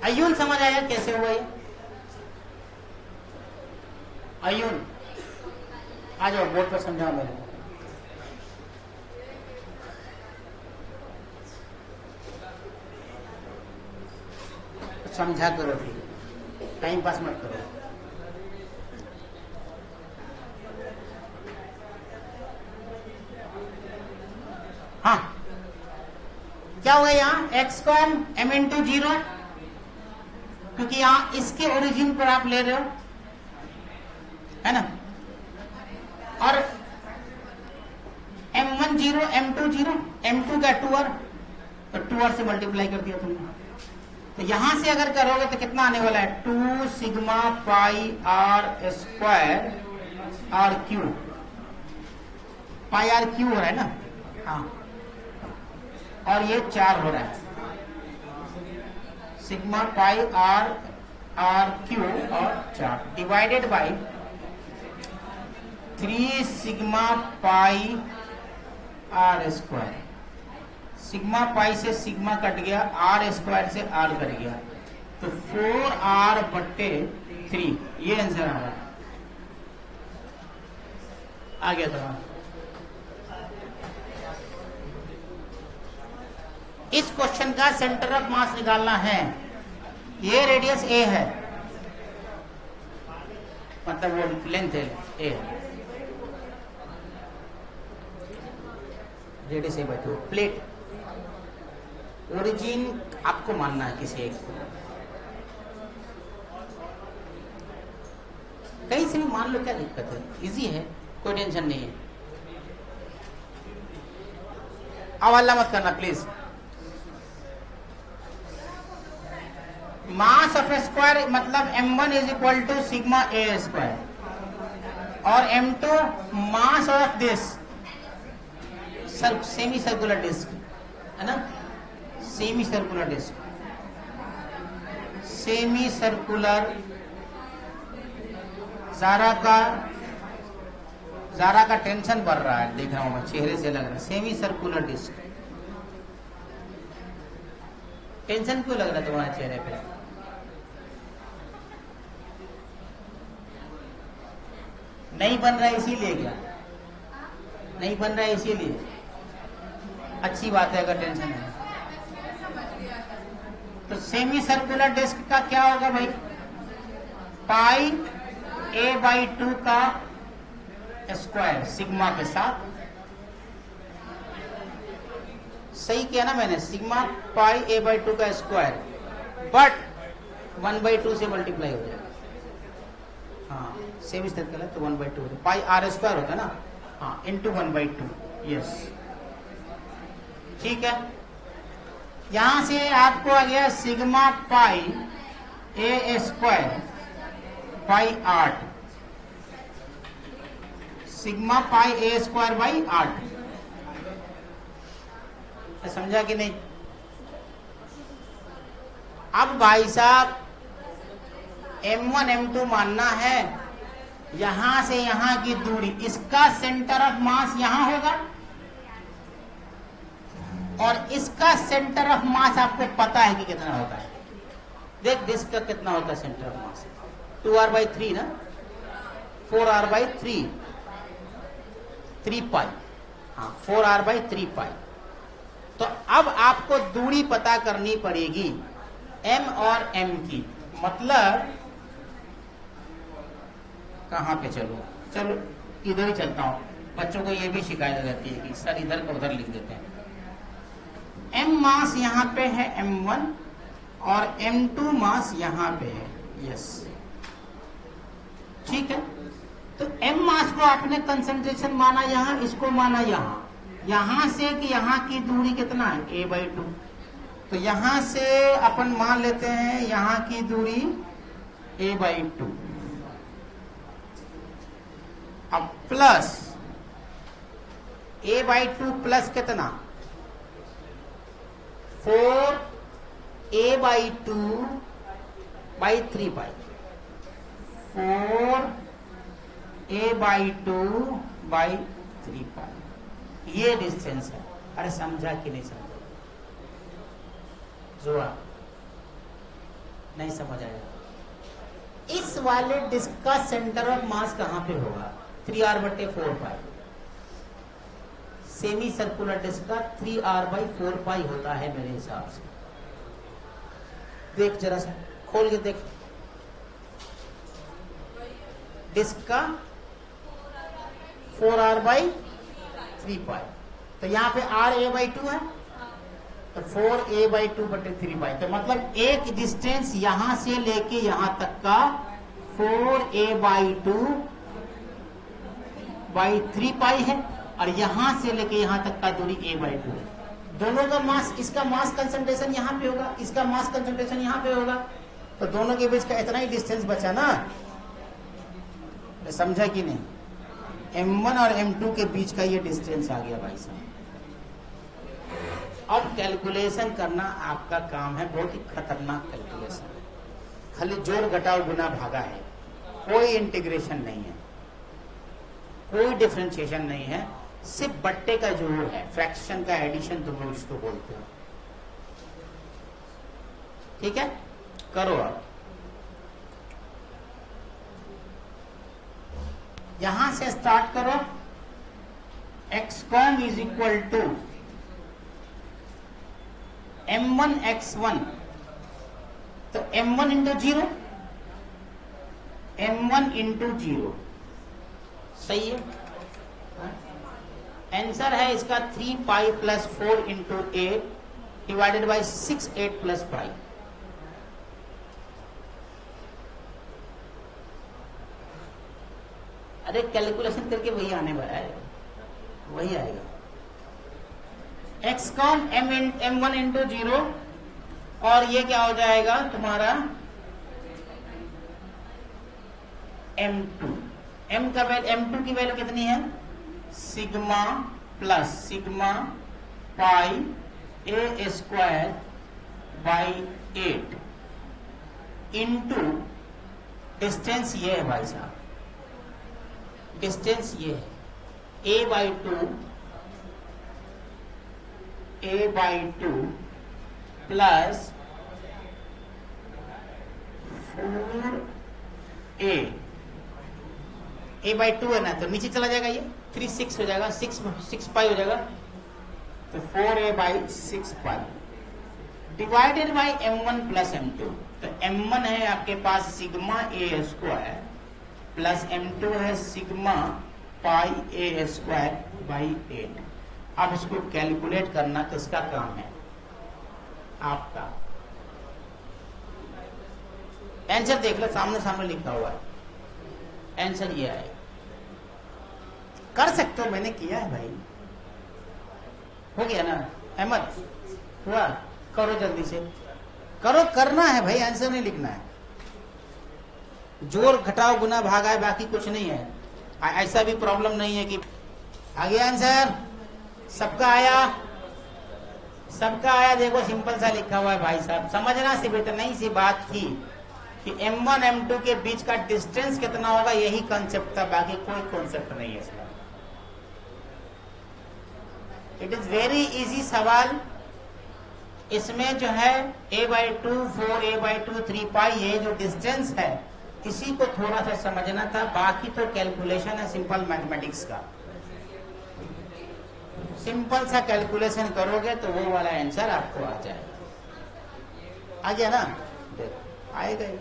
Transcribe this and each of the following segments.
अय्यून समझ आया कैसे हुआ ये? अय्यून आ जाओ, बोर्ड पर समझाओ मेरे को। समझा करो, ठीक, टाइम पास मत करो। हाँ, क्या हुआ यहाँ x को हम m इंटू 0, क्योंकि यहाँ इसके ओरिजिन पर आप ले रहे हो, है ना, और m1 0, m2 0, m2 का 2r, तो 2r से मल्टीप्लाई कर दिया तुमने। तो यहां से अगर करोगे तो कितना आने वाला है? 2 sigma pi r square r Q, pi r Q हो रहा है ना, हाँ, और ये 4 हो रहा है, सिग्मा पाई r क्यू और 4 divided by 3 sigma pi r square. Sigma pi से सिग्मा कट गया, r स्क्वायर से r कट गया, तो 4r बट्टे 3, ये आंसर आ रहा है। आ गया था। इस क्वेश्चन का सेंटर ऑफ मास निकालना है। ये रेडियस a है, मतलब वो लेंथ है a, radius a by 2। Plate origin आपको मानना है किसी एक को, कहीं से भी मान लो, क्या दिक्कत है, इजी है, कोई टेंशन नहीं है। अब हल्ला मत करना प्लीज। मास ऑफ स्क्वायर मतलब m1 is equal to sigma a square, और m2 mass of this semi circular disc, है ना, semi circular disc, semi circular, जारा का टेंशन बढ़ रहा है, देख रहा हूं मैं, चेहरे से लग रहा है। सेमी सर्कुलर डिस्क, टेंशन क्यों लग रहा है तुम्हारे चेहरे पे? नहीं बन रहा है इसीलिए? क्या नहीं बन रहा है इसीलिए? अच्छी बात है अगर टेंशन है तो। सेमी सर्कुलर डिस्क का क्या होगा भाई? पाई a बाई 2 का स्क्वायर सिग्मा के साथ, सही किया ना मैंने, सिग्मा पाई a बाई 2 का स्क्वायर, बट 1 बाई 2 से मल्टीप्लाई हो जाएगा। हाँ, सेमी सर्कल है तो 1 बाई 2 हो जाएगा, पाई r स्क्वायर होता है ना, हाँ, इंटू 1 बाई 2, यस, ठीक है। यहां से आपको आ गया sigma pi a square by 8, sigma pi a square by 8, समझा कि नहीं? अब भाई साहब m1 m2 मानना है, यहां से यहां की दूरी, इसका सेंटर ऑफ मास यहां होगा, और इसका सेंटर ऑफ मास आपको पता है कि कितना होता है। देख डिस्क का कितना होता है centre of mass? 2r by 3 ना, 4r बाई 3 पाई, हाँ 4r बाई 3 पाई। तो अब आपको दूरी पता करनी पड़ेगी m और m की, मतलब कहाँ पे चलो इधर ही चलता हूं। बच्चों को ये भी शिकायत रहती है कि सर इधर का उधर लिख देते हैं। m मास यहाँ पे है m1 और m2 मास यहाँ पे है, यस, ठीक है। तो m मास को आपने कंसंट्रेशन माना यहाँ, इसको माना यहाँ, यहां से कि यहाँ की दूरी कितना है? a by 2। तो यहां से अपन मान लेते हैं यहाँ की दूरी a बाई 2, अब प्लस a बाई 2 प्लस कितना? 4a by 2 by 3 pi, 4a by 2 by 3 पाई, ये डिस्टेंस है। अरे समझा कि नहीं समझा? जोड़ा नहीं समझ आएगा। इस वाले डिस्क का सेंटर ऑफ मास कहां पे होगा? 3r/4π। सेमी सर्कुलर डिस्क का 3r/4π होता है मेरे हिसाब से। देख जरा सा खोल के देख, डिस्क का 4r/3π। तो यहाँ पे ra/2 है, तो 4a/2/3π। तो मतलब एक डिस्टेंस यहां से लेके यहां तक का 4a/2/3π है, और यहां से लेके यहां तक का दूरी a/2 है। दोनों का मास, इसका मास कंसंट्रेशन यहां पे होगा, इसका मास कंसंट्रेशन यहां पे होगा, तो दोनों के बीच का इतना ही डिस्टेंस बचा ना। समझा कि नहीं? m1 और m2 के बीच का ये डिस्टेंस आ गया भाई साहब। अब कैलकुलेशन करना आपका काम है, बहुत ही खतरनाक कैलकुलेशन है। खाली जोड़ घटाव गुना भागा है, कोई इंटीग्रेशन नहीं है, कोई डिफरेंशिएशन नहीं है, सिर्फ बट्टे का जोड़ है, फ्रैक्शन का एडिशन तुम लोग इसको बोलते हो। ठीक है, करो। अब यहां से स्टार्ट करो। xcom is equal to m1 x1, तो m1 इंटू 0, m1 इंटू 0, सही है। आंसर है इसका 3π + 4 इंटू 8 डिवाइडेड बाई 6 8 + π। अरे कैलकुलेशन करके वही आने वाला है, वही आएगा। xcom m1 इंटू 0, और ये क्या हो जाएगा तुम्हारा m2। m2 की वैल्यू कितनी है? Sigma plus sigma pi a²/8 into distance ये है भाई साहब, डिस्टेंस ये है a/2 प्लस 4a। a/2 है ना, तो नीचे चला जाएगा, ये 3 6 हो जाएगा, 6 पाई हो जाएगा, तो 4a/6π divided by m1 plus m2। तो m1 है आपके पास सिग्मा a² प्लस m2 है सिग्मा पाई a²/8। अब इसको कैलकुलेट करना तो इसका काम है आपका। आंसर देख लो, सामने सामने लिखा हुआ है, आंसर ये आएगा। कर सकते हो, मैंने किया है भाई, हो गया ना अहमद? हुआ? करो जल्दी से करो, करना है भाई, आंसर नहीं लिखना है। जोड़ घटाव गुना भागा है, बाकी कुछ नहीं है। ऐसा भी प्रॉब्लम नहीं है कि आ गया आंसर, सबका आया, सबका आया। देखो सिंपल सा लिखा हुआ है भाई साहब, समझना सिर्फ इतना ही सी बात थी कि m1 m2 के बीच का डिस्टेंस कितना होगा, यही कॉन्सेप्ट था, बाकी कोई कॉन्सेप्ट नहीं है इसका। इट इज वेरी इजी सवाल। इसमें जो है a/2 4a/2 3π, ये जो डिस्टेंस है इसी को थोड़ा सा समझना था, बाकी तो कैलकुलेशन है सिंपल मैथमेटिक्स का। सिंपल सा कैलकुलेशन करोगे तो वो वाला आंसर आपको आ जाएगा। आ गया ना? देखो आएगा ही।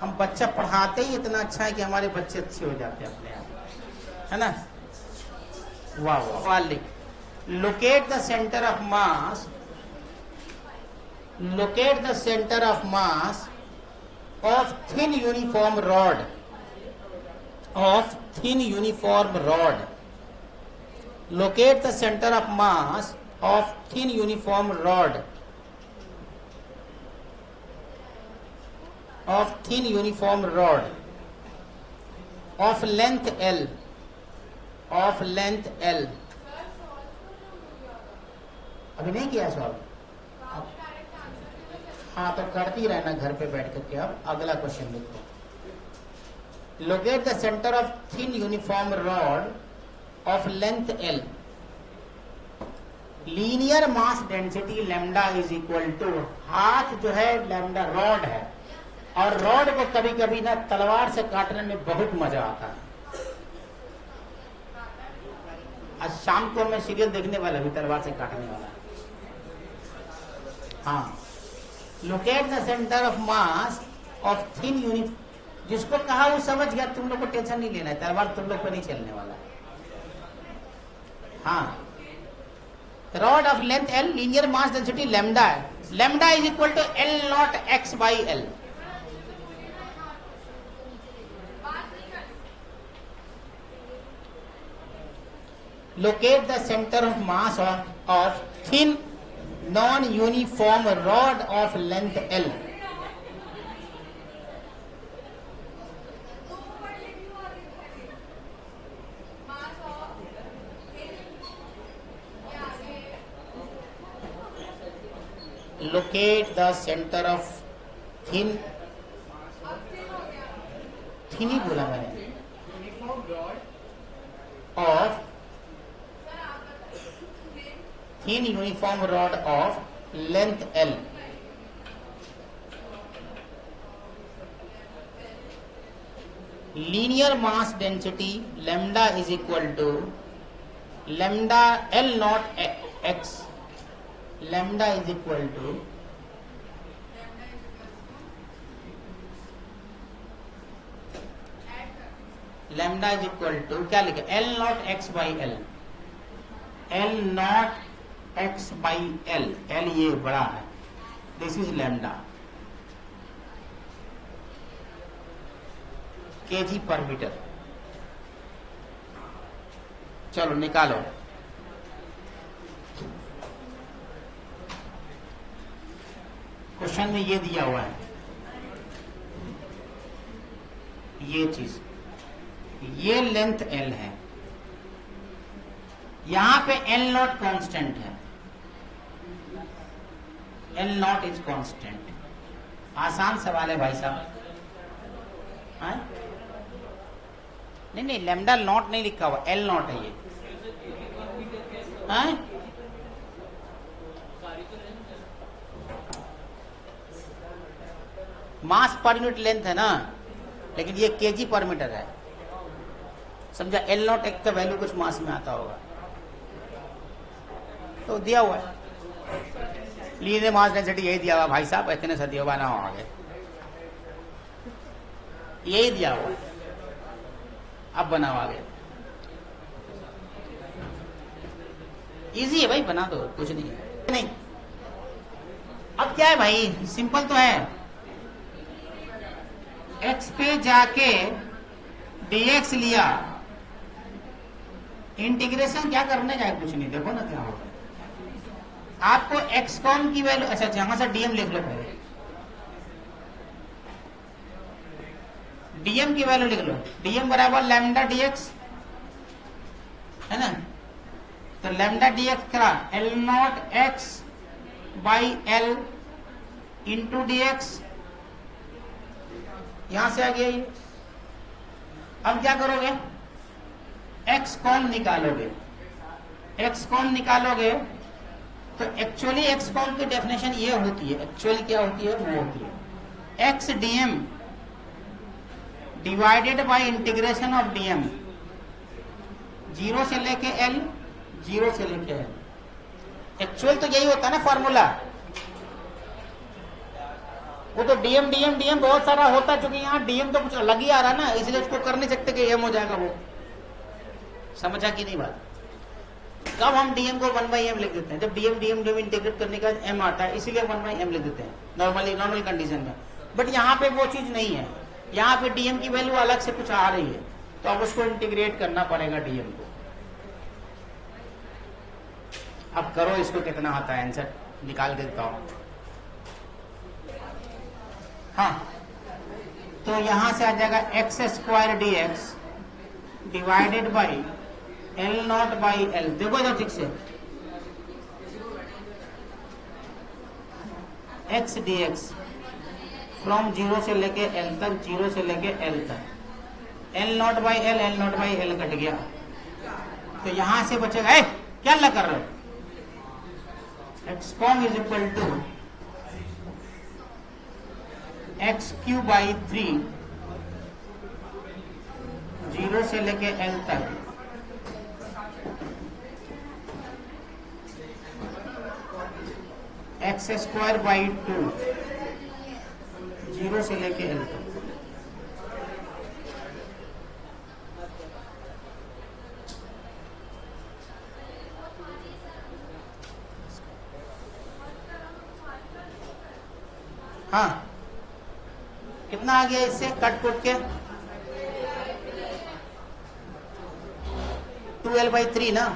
हम बच्चा पढ़ाते ही इतना अच्छा है कि हमारे बच्चे अच्छे हो जाते हैं अपने आप, है ना? वाह वाह। Locate the centre of mass, locate the center of mass of thin uniform rod, locate the center of mass of thin uniform rod of length L, अभी नहीं किया सॉल्व? हाँ तो करती रहना घर पे बैठ करके। अब अगला क्वेश्चन लिखो। Locate the centre of thin uniform rod of length L, linear mass density lambda is equal to, हाथ जो है लैम्डा रॉड है, और रॉड को कभी कभी ना तलवार से काटने में बहुत मजा आता है। आज शाम को मैं सीरियल देखने वाला भी तलवार से काटने वाला। हाँ, locate the centre of mass of thin unit, जिसको कहा वो समझ गया, तुम लोग को टेंशन नहीं लेना है, तलवार तुम लोग पर नहीं चलने वाला। हाँ, rod of length L, linear mass density lambda है, lambda is equal to L naught X by L. Locate the center of mass of thin non-uniform rod of length L. Locate the center of thin ही बोला मैंने, of thin uniform rod of length L. Linear mass density lambda is equal to lambda L naught x. Lambda is equal to lambda is equal to क्या लिखे, L naught x by L. L naught x by L. L ये बड़ा है, this is lambda, kg पर metre. चलो निकालो, question में ये दिया हुआ है, ये चीज, ये लेंथ L है, यहां पे L नॉट कांस्टेंट है, L नॉट इज कांस्टेंट। आसान सवाल है भाई साहब। नहीं नहीं, लैम्डा नॉट नहीं लिखा हुआ, L नॉट है ये। मास पर यूनिट लेंथ है ना, लेकिन ये केजी पर मीटर है, समझा। L नॉट एक का वैल्यू कुछ मास में आता होगा, तो दिया हुआ है। लीनियर मास डेंसिटी यही दिया हुआ भाई साहब, इतने सदियों बना हो आगे, यही दिया हुआ है, अब बनाओ आगे। इजी है भाई, बना दो, कुछ नहीं है। नहीं, अब क्या है भाई, सिंपल तो है, x पे जाके dx लिया, इंटीग्रेशन क्या करने का है, कुछ नहीं, देखो ना क्या होगा। आपको x कॉम की वैल्यू, अच्छा यहां से dm लिख लो पहले, dm की वैल्यू लिख लो, dm बराबर लैम्डा dx है ना, तो लैम्डा dx क्या, L not x by L into dx, यहां से आ गया ये। अब क्या करोगे, x कॉम निकालोगे, x कॉम निकालोगे तो एक्चुअली x कॉम की डेफिनेशन ये होती है, एक्चुअली क्या होती है, वो होती है x dm divided by integration of dm, zero से लेके L, जीरो से लेके L। एक्चुअल तो यही होता है ना फॉर्मूला, वो तो dm dm dm बहुत सारा होता, क्योंकि यहाँ dm तो कुछ अलग ही आ रहा है ना, इसलिए उसको कर नहीं सकते कि m हो जाएगा वो। समझा कि नहीं बात। कब हम dm को 1/m लिख देते हैं, जब dm इंटीग्रेट करने का m आता है, इसीलिए 1/m लिख देते हैं नॉर्मली, नॉर्मल कंडीशन में। बट यहाँ पे वो चीज नहीं है, यहाँ पे dm की वैल्यू अलग से कुछ आ रही है, तो अब उसको इंटीग्रेट करना पड़ेगा dm को। अब करो, इसको कितना आता है, आंसर निकाल के देता हूं। हाँ, तो यहां से आ जाएगा x square D x divided by L not by L। देखो इधर ठीक से, x D x from zero से लेके L तक, जीरो से लेके L तक, L not by L, L not by L cut गया, तो यहां से बचेगा, क्या लग कर रहे हो, X COM is equal to x³/3 0 से लेके L तक x²/2 0 से लेके L तक। हाँ, कितना आ गया इससे कट कुट के 2L/3 ना,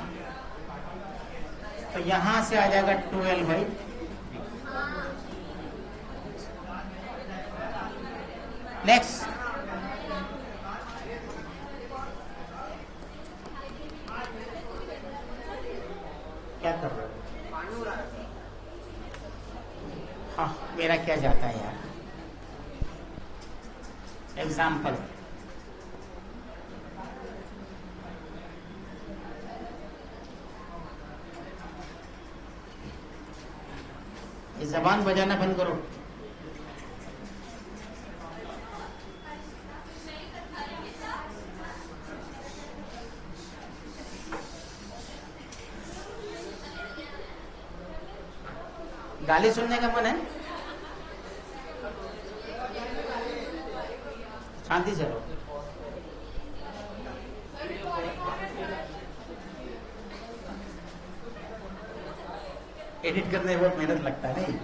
तो यहां से आ जाएगा 2L/3। नेक्स्ट क्या कर रहे हो? हाँ, मेरा क्या जाता है यार। एग्जाम्पल, ये जबान बजाना बंद करो। गाली सुनने का मन है? शांति से रहो। एडिट करने में बहुत मेहनत लगता है नहीं?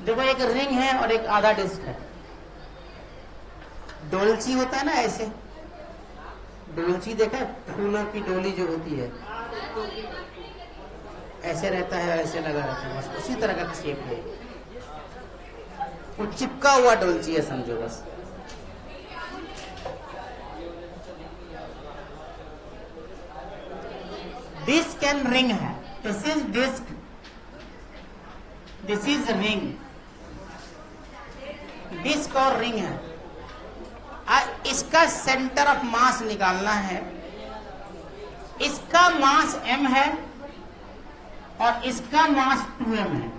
देखो, एक रिंग है और एक आधा डिस्क है। डोलची होता है ना, ऐसे डोलची देखा है? फूलों की डोली जो होती है ऐसे रहता है, ऐसे लगा रहता है, बस उसी तरह का शेप है। वो चिपका हुआ डोलची है समझो बस। डिस्क एंड रिंग है। This is disc, this is ring. Disc और रिंग है। इसका सेंटर ऑफ मास निकालना है। इसका मास m है और इसका मास 2m है।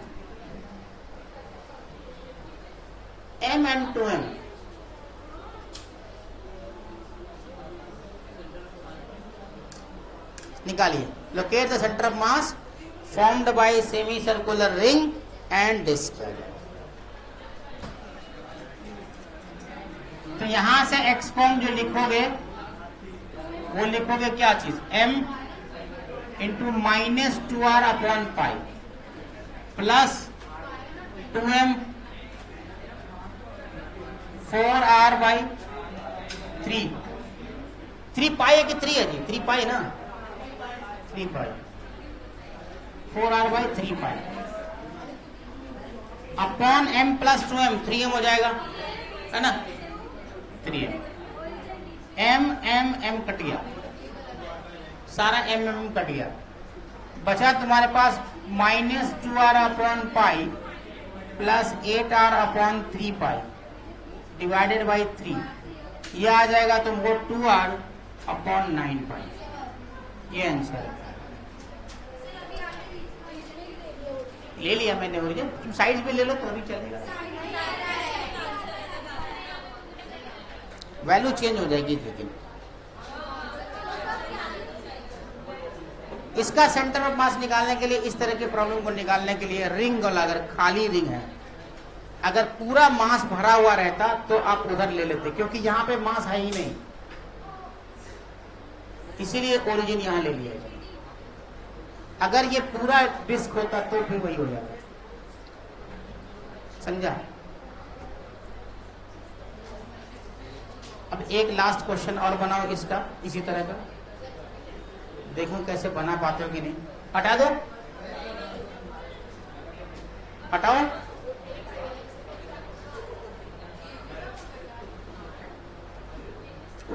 m and 2m। निकालिए। Locate the centre of mass formed by semi circular ring and disc. तो यहां से एक्सपॉन्ग जो लिखोगे वो लिखोगे क्या चीज, m into -2r/π plus 2m 4r/3। 3π है कि 3 है जी? 3π ना, 3π 4r/3π upon m plus 2m। 3m हो जाएगा है ना, 3m। m कट गया, सारा m कट गया। बचा तुम्हारे पास -2r/π plus 8r/3π divided by 3। ये आ जाएगा तुमको 2r/9π। ये आंसर है। ले लिया मैंने ओरिजिन, तुम साइड पे ले लो तो अभी चलेगा। वैल्यू चेंज हो जाएगी, लेकिन इसका सेंटर ऑफ मास निकालने के लिए, इस तरह के प्रॉब्लम को निकालने के लिए रिंग, और अगर खाली रिंग है, अगर पूरा मास भरा हुआ रहता तो आप उधर ले लेते, क्योंकि यहां पे मास है ही नहीं, इसीलिए ओरिजिन यहां ले लिया। अगर ये पूरा डिस्क होता तो फिर वही हो जाता। समझा? अब एक लास्ट क्वेश्चन और बनाओ इसका, इसी तरह का। देखो कैसे बना पाते हो कि नहीं। हटा दो, हटाओ।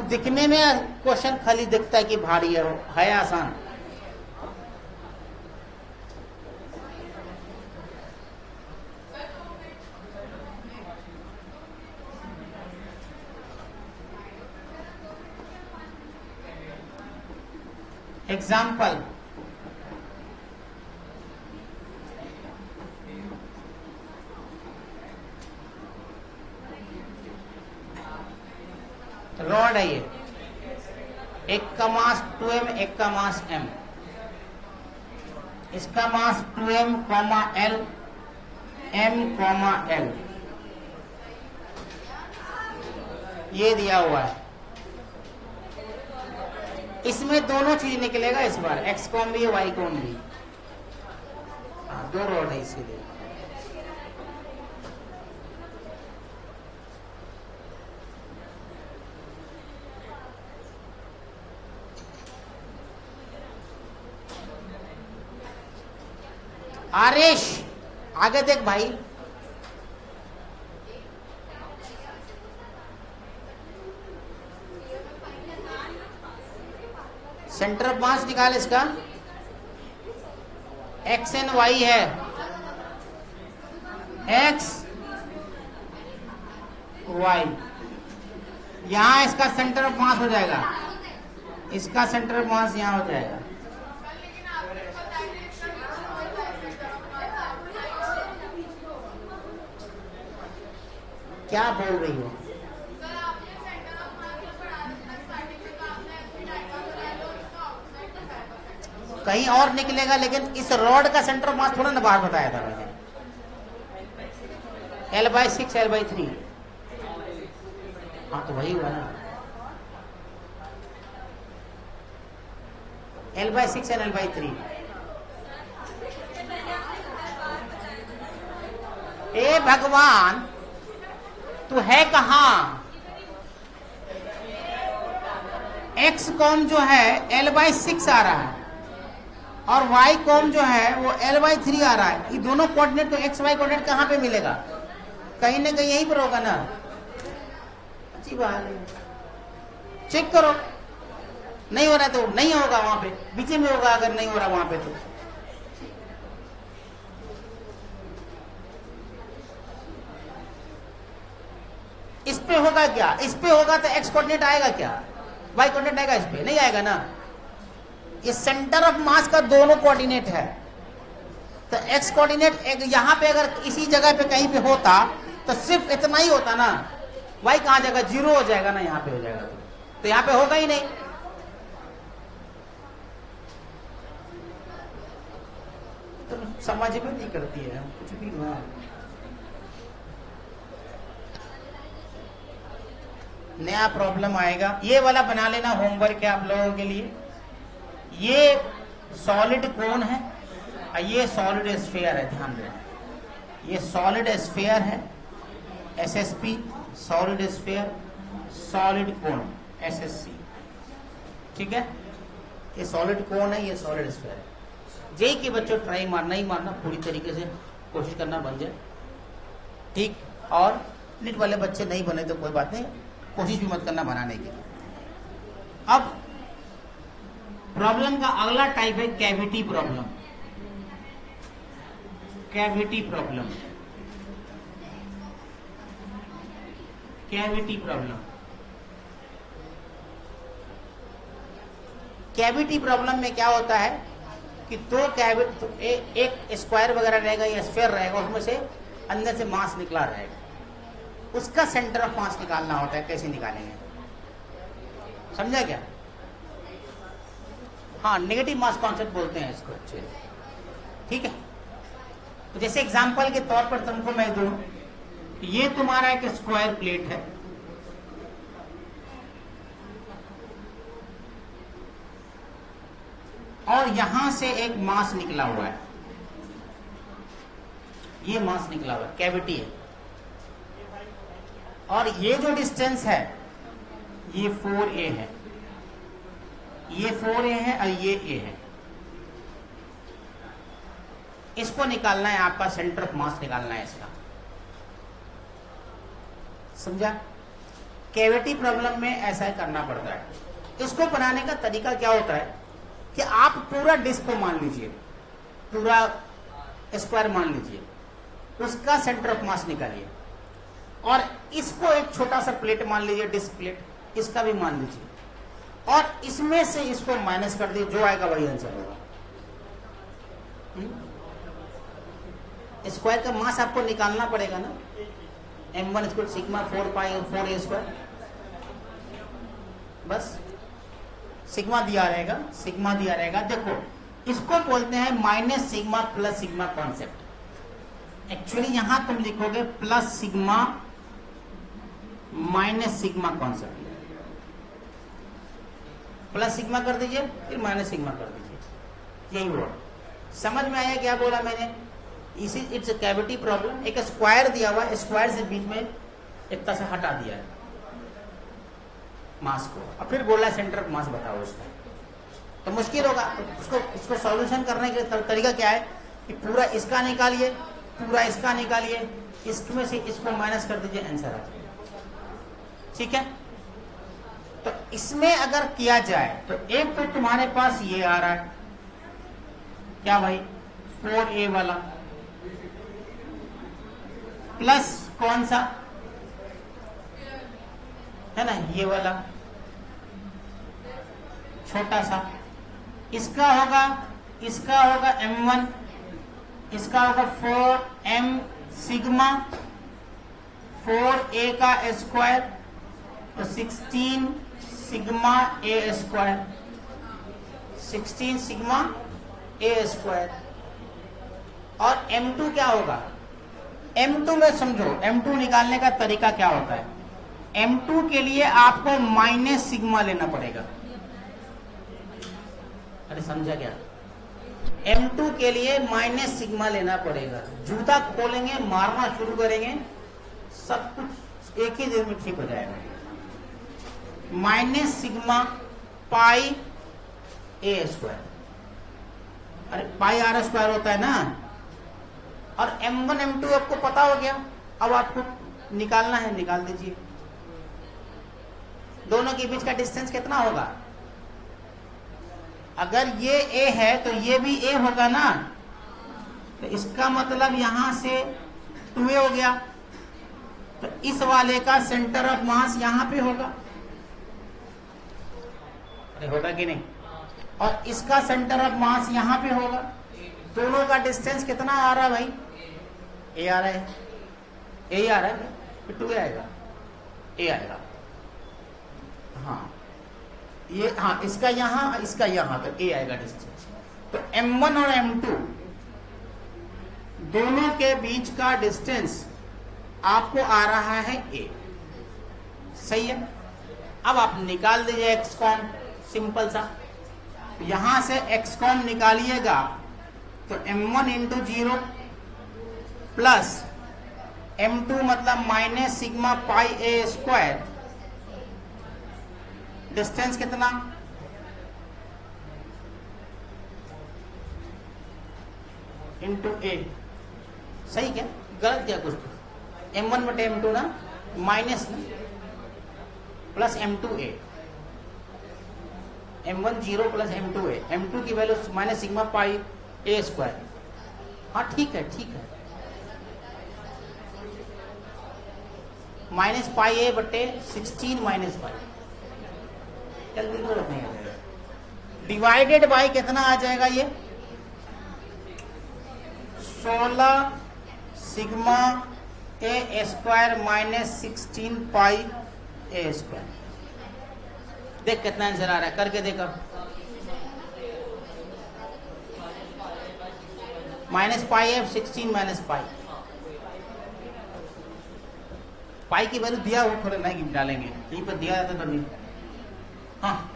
दिखने में क्वेश्चन खाली दिखता है कि भारी है आसान। एग्जाम्पल, रॉड है ये, एक का मास 2m, एक का मास m, इसका मास 2m, L, m, L, ये दिया हुआ है। इसमें दोनों चीज निकलेगा इस बार, x कॉम भी है, y कॉम भी। दो रॉड है इसीलिए। आरेश आगे देख भाई, सेंटर ऑफ मास निकाल इसका, एक्स एंड वाई है, एक्स वाई, यहां इसका सेंटर ऑफ मास हो जाएगा, इसका सेंटर ऑफ मास यहां हो जाएगा। क्या बोल रही हो? कहीं और निकलेगा, लेकिन इस रॉड का सेंटर ऑफ मास थोड़ा ना बाहर बताया था मैंने। L/6 L/3, हाँ तो वही हुआ ना, L/6 and L/3। ए भगवान, तू है कहां? एक्स कॉम जो है L/6 आ रहा है और y कॉम जो है वो L/3 आ रहा है। ये दोनों कोऑर्डिनेट तो एक्स वाई कोऑर्डिनेट कहां पे मिलेगा? कहीं ना कहीं यहीं पर होगा ना। अच्छी बात है, चेक करो। नहीं हो रहा तो नहीं होगा, वहां पे बीच में होगा। अगर नहीं हो रहा वहां पे तो इस पे होगा क्या? इस पे होगा तो एक्स कोऑर्डिनेट आएगा क्या? वाई कोऑर्डिनेट आएगा? इस पे नहीं आएगा ना। ये सेंटर ऑफ मास का दोनों कोऑर्डिनेट है, तो एक्स कोऑर्डिनेट एक यहां पे अगर इसी जगह पे कहीं पे होता तो सिर्फ इतना ही होता ना। वाई कहां जाएगा? 0 हो जाएगा ना, यहां पे हो जाएगा तो यहां पे होगा ही नहीं। तो समझ में नहीं करती है कुछ भी ना। नया प्रॉब्लम आएगा, ये वाला बना लेना, होमवर्क है आप लोगों के लिए। ये सॉलिड कोन है और ये सॉलिड स्फीयर है, ध्यान रखें। ये सॉलिड स्फीयर है, SSP, सॉलिड स्फीयर, सॉलिड कोन SSC, ठीक है। ये सॉलिड कोन है, ये सॉलिड स्फीयर है। जेई के बच्चों ट्राई मारना ही मारना, पूरी तरीके से कोशिश करना बन जाए, ठीक। और नीट वाले बच्चे नहीं बने तो कोई बात नहीं, कोशिश भी मत करना बनाने की। अब प्रॉब्लम का अगला टाइप है cavity problem. Cavity problem, cavity problem. Cavity problem में क्या होता है कि दो कैविटी, एक स्क्वायर वगैरह रहेगा या स्फीयर रहेगा, उसमें से अंदर से मास निकला रहेगा, उसका सेंटर ऑफ मास निकालना होता है। कैसे निकालेंगे, समझा क्या? हाँ, नेगेटिव मास कॉन्सेप्ट बोलते हैं इसको, अच्छे, ठीक है। तो जैसे एग्जांपल के तौर पर तुमको मैं दूं, ये तुम्हारा एक स्क्वायर प्लेट है, और यहां से एक मास निकला हुआ है, ये मास निकला हुआ है, कैविटी है, और ये जो डिस्टेंस है ये 4a है, ये 4a है और ये a है। इसको निकालना है, आपका सेंटर ऑफ मास निकालना है इसका, समझा? कैविटी प्रॉब्लम में ऐसा करना पड़ता है। इसको बनाने का तरीका क्या होता है कि आप पूरा डिस्क को मान लीजिए, पूरा स्क्वायर मान लीजिए, उसका सेंटर ऑफ मास निकालिए, और इसको एक छोटा सा प्लेट मान लीजिए, डिस्क प्लेट, इसका भी मान लीजिए, और इसमें से इसको माइनस कर दिए, जो आएगा वही आंसर होगा। स्क्वायर का मास आपको निकालना पड़ेगा ना, m1 = सिग्मा 4 पाई 4a स्क्वायर, बस सिग्मा दिया रहेगा, सिग्मा दिया रहेगा। देखो इसको बोलते हैं minus sigma plus sigma concept. Actually यहां तुम लिखोगे plus sigma minus sigma concept, plus sigma कर दीजिए फिर माइनस सिग्मा कर दीजिए, यही हुआ। समझ में आया क्या बोला मैंने? इसी इट्स कैविटी प्रॉब्लम। एक स्क्वायर दिया हुआ, स्क्वायर से बीच में एक तरह से हटा दिया है मास को, और फिर बोला सेंटर ऑफ मास बताओ उसका, तो मुश्किल होगा। उसको सॉल्यूशन करने का तरीका क्या है कि पूरा इसका निकालिए, पूरा इसका निकालिए, इसमें से इसको माइनस कर दीजिए, आंसर आ जाएगा। ठीक है, तो इसमें अगर किया जाए तो एक तो तुम्हारे पास ये आ रहा है क्या भाई, 4a वाला, प्लस कौन सा है ना, ये वाला छोटा सा, इसका होगा m1, इसका होगा 4m सिग्मा 4a का स्क्वायर, तो 16 sigma a square, 16 sigma a square. और m2 क्या होगा? m2 में समझो, m2 निकालने का तरीका क्या होता है? m2 के लिए आपको माइनस सिग्मा लेना पड़ेगा। अरे समझा क्या? m2 के लिए माइनस सिग्मा लेना पड़ेगा। जूता खोलेंगे, मारना शुरू करेंगे, सब कुछ एक ही देर में ठीक हो जाएगा। Minus sigma pi a square, अरे पाई r स्क्वायर होता है ना। और m1 m2 आपको पता हो गया, अब आपको निकालना है, निकाल दीजिए। दोनों के बीच का डिस्टेंस कितना होगा? अगर ये a है तो ये भी a होगा ना, तो इसका मतलब यहां से 2a हो गया, तो इस वाले का सेंटर ऑफ मास यहां पे होगा। अरे होगा कि नहीं? और इसका सेंटर ऑफ मास यहां पे होगा। दोनों का डिस्टेंस कितना आ रहा है भाई? a आ रहा है, a आ रहा है, फिर 2a आएगा, a आएगा। हाँ ये, हाँ इसका यहां, इसका यहां, तो a आएगा डिस्टेंस। तो m1 और m2 दोनों के बीच का डिस्टेंस आपको आ रहा है a, सही है। अब आप निकाल दीजिए x कॉम, सिंपल सा। यहां से x कॉम निकालिएगा तो m1 इंटू 0 प्लस m2 मतलब minus sigma pi a square, distance कितना? इंटू a, सही क्या? गलत क्या कुछ? m1 बटे m2 ना, माइनस ना, plus m2a, m1 0 plus m2a, m2 की value minus sigma pi a square. हाँ ठीक है, ठीक है, माइनस पाई a बटे 16 माइनस पाई, कैलकुलेटर नहीं आ जाएगा, डिवाइडेड बाई कितना आ जाएगा ये? 16 sigma a square minus 16 pi a square. देख कितना आंसर आ रहा है, करके देखो। माइनस पाई है, 16 माइनस पाई, पाई की वैल्यू दिया हुआ थोड़ा नहीं डालेंगे, यहीं पर दिया जाता तो नहीं। हाँ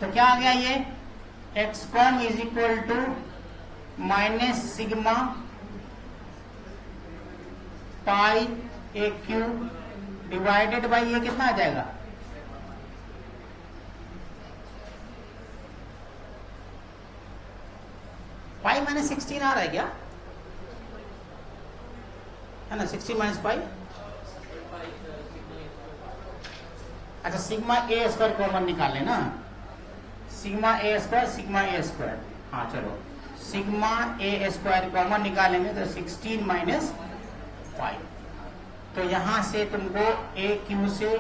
तो क्या आ गया ये? X COM is equal to minus sigma pi A Q divided by ये कितना आ जाएगा? पाई माइनस 16 आ रहा है क्या? है ना, 16 माइनस पाई। अच्छा सिग्मा ए स्क्वायर कॉमन निकाले ना, सिग्मा ए स्क्वायर सिग्मा ए स्क्वायर। हाँ चलो, सिग्मा ए स्क्वायर कॉमन निकालेंगे तो 16 माइनस पाई, तो यहां से तुमको ए क्यू से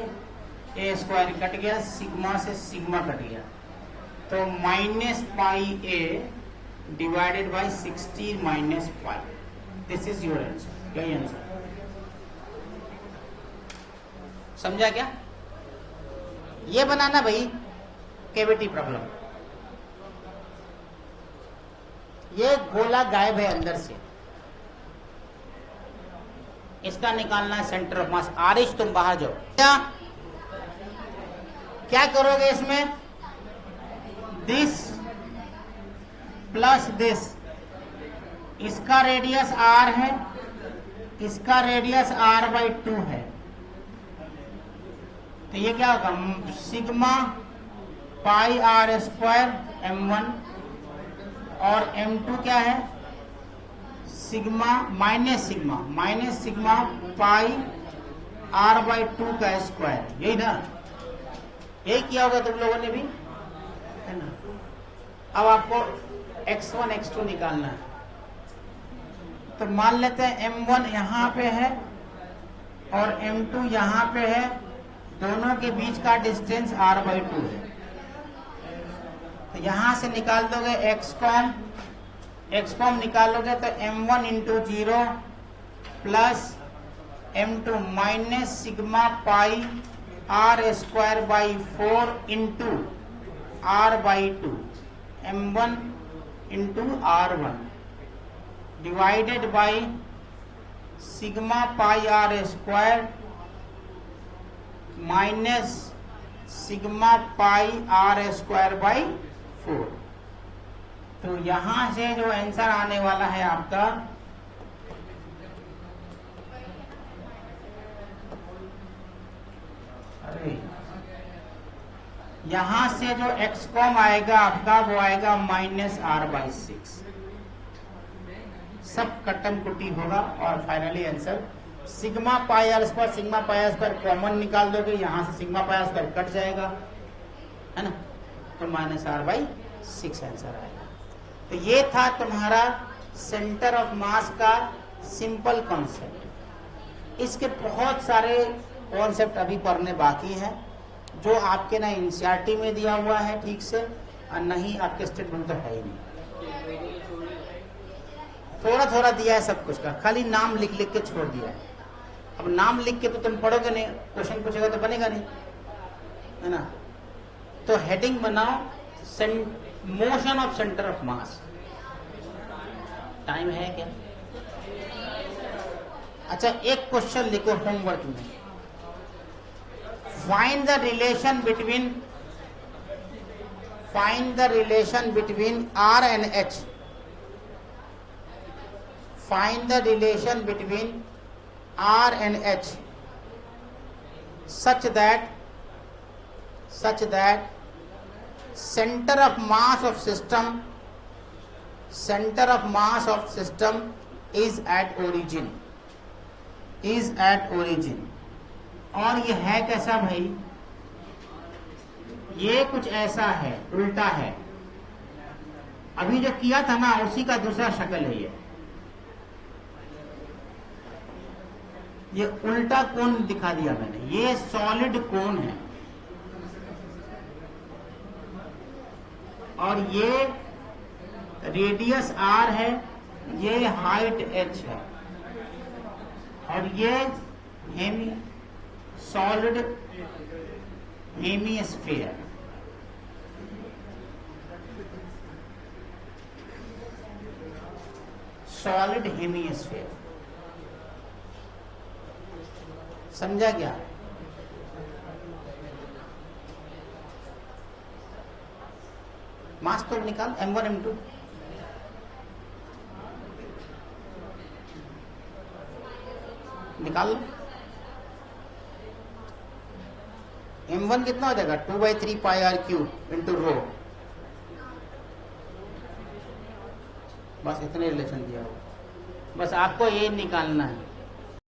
ए स्क्वायर कट गया, सिग्मा से सिग्मा कट गया, तो minus pi A divided by 16 minus pi. This is your answer, यही आंसर। समझा क्या? ये बनाना भाई कैविटी प्रॉब्लम। ये गोला गायब है अंदर से, इसका निकालना है सेंटर ऑफ मास। आरिश तुम बाहर जाओ। क्या करोगे इसमें? दिस प्लस दिस, इसका रेडियस r है, इसका रेडियस r/2 है, तो ये क्या होगा? Sigma pi r square m1 और m2 क्या है? सिग्मा माइनस सिग्मा पाई r/2 का स्क्वायर। यही ना, यही किया होगा तुम लोगों ने भी, है ना? अब आपको x1 x2 निकालना है, तो मान लेते हैं m1 यहां पे है और m2 यहां पे है, दोनों के बीच का डिस्टेंस r/2 है। तो यहां से निकाल दोगे x निकालोगे तो m1 into 0 plus m2 minus sigma pi r square by 4 into r/2, m1 into r1 divided by sigma pi r square minus sigma pi r square by 4। तो यहां से जो आंसर आने वाला है आपका, अरे यहां से जो एक्सकॉम आएगा आपका, वो आएगा -r/6। सब कट्टम कुट्टी होगा और finally answer sigma pi r square, sigma pi r square common निकाल दोगे, यहां से sigma pi r square cut जाएगा, है ना, तो -r/6 आंसर आएगा। तो ये था तुम्हारा सेंटर ऑफ मास का सिंपल कॉन्सेप्ट। इसके बहुत सारे कॉन्सेप्ट अभी पढ़ने बाकी हैं, जो आपके ना एनसीईआरटी में दिया हुआ है ठीक से, और नहीं आपके स्टेट में तो है ही नहीं। थोड़ा थोड़ा दिया है सब कुछ का, खाली नाम लिख लिख के छोड़ दिया है। अब नाम लिख के तो तुम पढ़ोगे नहीं, क्वेश्चन पूछेगा तो बनेगा नहीं, है ना। तो हेडिंग बनाओ, motion of centre of mass. Time है क्या? अच्छा, एक क्वेश्चन लिखो होमवर्क में। Find the relation between R and H. Find the relation between R and H such that center of mass of system is at origin. और ये है कैसा भाई? ये कुछ ऐसा है, उल्टा है। अभी जो किया था ना, उसी का दूसरा शक्ल है ये उल्टा कोण दिखा दिया मैंने। ये सॉलिड कोण है और ये रेडियस r है, ये हाइट h है, और ये सॉलिड हेमीस्फीयर। सॉलिड हेमीस्फीयर, समझा क्या? मास तो निकाल, m1 m2 निकाल। m1 कितना हो जाएगा? 2/3 पाई r³ इंटू रो। बस इतने रिलेशन दिया हो, बस आपको ये निकालना है।